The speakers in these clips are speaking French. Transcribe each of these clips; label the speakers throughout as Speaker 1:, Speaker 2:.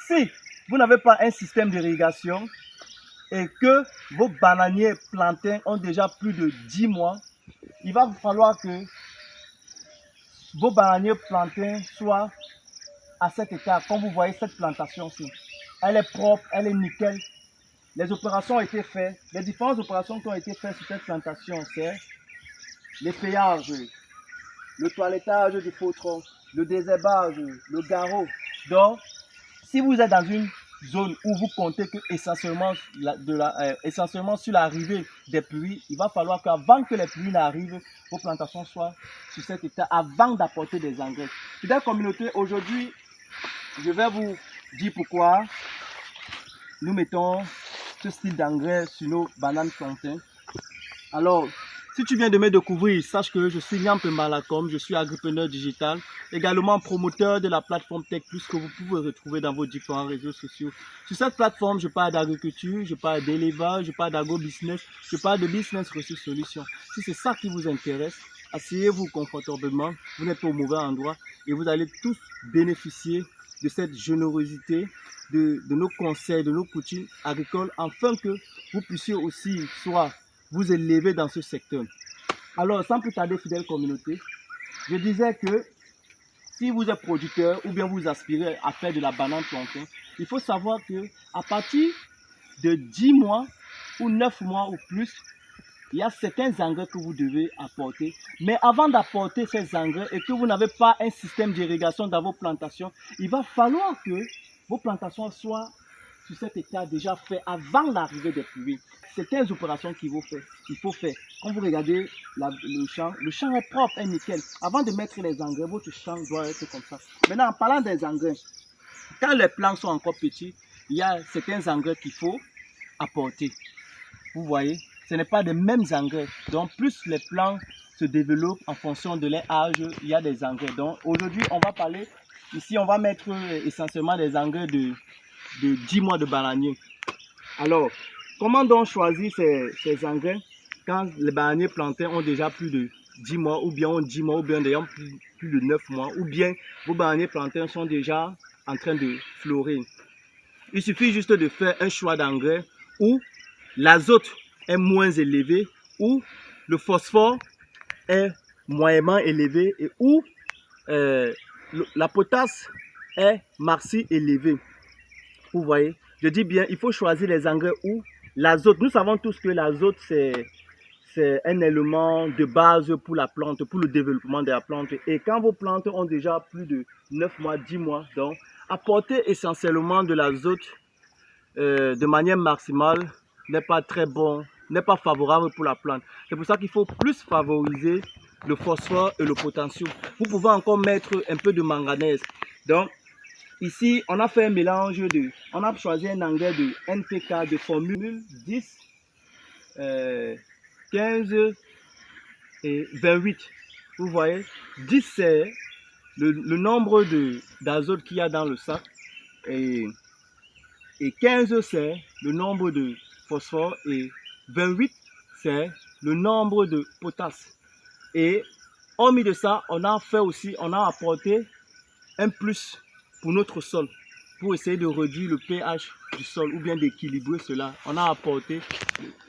Speaker 1: Si vous n'avez pas un système d'irrigation et que vos bananiers plantains ont déjà plus de 10 mois, il va falloir que vos bananiers plantains soient à cet état. Comme vous voyez cette plantation-ci, elle est propre, elle est nickel. Les opérations ont été faites, les différentes opérations qui ont été faites sur cette plantation, c'est l'effeuillage, le toilettage du faux-tronc, le désherbage, le garrot. Donc, si vous êtes dans une zone où vous comptez que essentiellement sur l'arrivée des pluies, il va falloir qu'avant que les pluies n'arrivent, vos plantations soient sur cet état avant d'apporter des engrais. Fidèles communauté, aujourd'hui, je vais vous dire pourquoi nous mettons ce style d'engrais sur nos bananes plantains. Alors, si tu viens de me découvrir, sache que je suis Nyampe Malakom, je suis agripreneur digital, également promoteur de la plateforme Tech Plus que vous pouvez retrouver dans vos différents réseaux sociaux. Sur cette plateforme, je parle d'agriculture, je parle d'élevage, je parle d'agro-business, je parle de business ressources solutions. Si c'est ça qui vous intéresse, asseyez-vous confortablement, vous n'êtes pas au mauvais endroit et vous allez tous bénéficier de cette générosité, de nos conseils, de nos coutumes agricoles, afin que vous puissiez aussi soit vous élever dans ce secteur. Alors, sans plus tarder, fidèle communauté, je disais que si vous êtes producteur ou bien vous aspirez à faire de la banane plantain, il faut savoir que à partir de 10 mois ou 9 mois ou plus, il y a certains engrais que vous devez apporter. Mais avant d'apporter ces engrais et que vous n'avez pas un système d'irrigation dans vos plantations, il va falloir que vos plantations soient sur cet état déjà fait avant l'arrivée des pluies. C'est 15 opérations qu'il faut faire. Quand vous regardez le champ est propre, est nickel. Avant de mettre les engrais, votre champ doit être comme ça. Maintenant, en parlant des engrais, quand les plants sont encore petits, il y a certains engrais qu'il faut apporter. Vous voyez, ce n'est pas les mêmes engrais. Donc, plus les plants se développent en fonction de leur âge, il y a des engrais. Donc, aujourd'hui, on va parler, ici, on va mettre essentiellement des engrais de 10 mois de bananier. Alors, comment donc choisir ces engrais quand les bananiers plantains ont déjà plus de 10 mois, ou bien ont 10 mois, ou bien d'ailleurs plus de 9 mois, ou bien vos bananiers plantains sont déjà en train de fleurir. Il suffit juste de faire un choix d'engrais où l'azote est moins élevé, où le phosphore est moyennement élevé et où la potasse est maxi élevée. Vous voyez, je dis bien, il faut choisir les engrais où l'azote, nous savons tous que l'azote c'est un élément de base pour la plante, pour le développement de la plante. Et quand vos plantes ont déjà plus de 9 mois, 10 mois, donc apporter essentiellement de l'azote de manière maximale n'est pas très bon, n'est pas favorable pour la plante. C'est pour ça qu'il faut plus favoriser le phosphore et le potassium. Vous pouvez encore mettre un peu de manganèse. Donc, ici, on a fait un mélange on a choisi un engrais de NPK de formule 10, 15 et 28. Vous voyez, 10 c'est le nombre d'azote qu'il y a dans le sac et 15 c'est le nombre de phosphore et 28 c'est le nombre de potasse. Et hormis de ça, on a apporté un plus pour notre sol, pour essayer de réduire le pH du sol ou bien d'équilibrer cela. On a apporté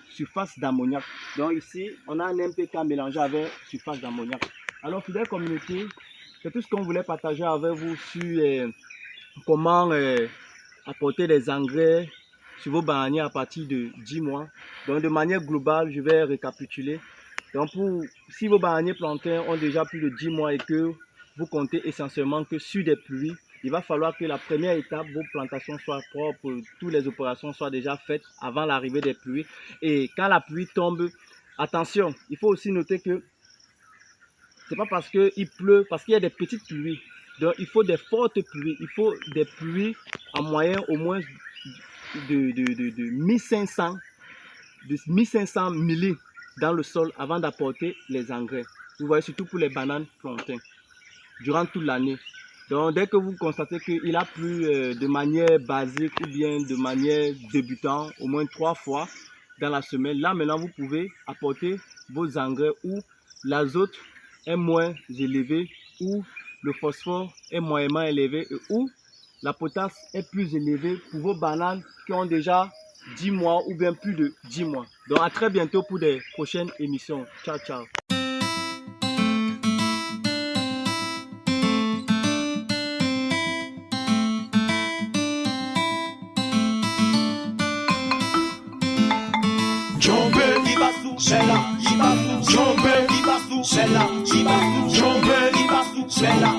Speaker 1: surface d'ammoniac. Donc ici, on a un NPK mélangé avec surface d'ammoniac. Alors, fidèle communauté, c'est tout ce qu'on voulait partager avec vous sur comment apporter des engrais sur vos bananiers à partir de 10 mois. Donc, de manière globale, je vais récapituler. Donc, si vos bananiers plantains ont déjà plus de 10 mois et que vous comptez essentiellement que sur des pluies, il va falloir que la première étape, vos plantations soient propres, toutes les opérations soient déjà faites avant l'arrivée des pluies. Et quand la pluie tombe, attention, il faut aussi noter que c'est pas parce qu'il pleut, parce qu'il y a des petites pluies. Donc il faut des fortes pluies, il faut des pluies en moyenne au moins de 1500 milli dans le sol avant d'apporter les engrais. Vous voyez, surtout pour les bananes plantains, durant toute l'année. Donc dès que vous constatez qu'il a plu de manière basique ou bien de manière débutante, au moins 3 fois dans la semaine, là maintenant vous pouvez apporter vos engrais où l'azote est moins élevé, où le phosphore est moyennement élevé et où la potasse est plus élevée pour vos bananes qui ont déjà 10 mois ou bien plus de 10 mois. Donc à très bientôt pour des prochaines émissions. Ciao, ciao.
Speaker 2: Jombe, Ibasu, Jombe, Ibasu, Sela, Ibasu, Jombe, Ibasu, Sela,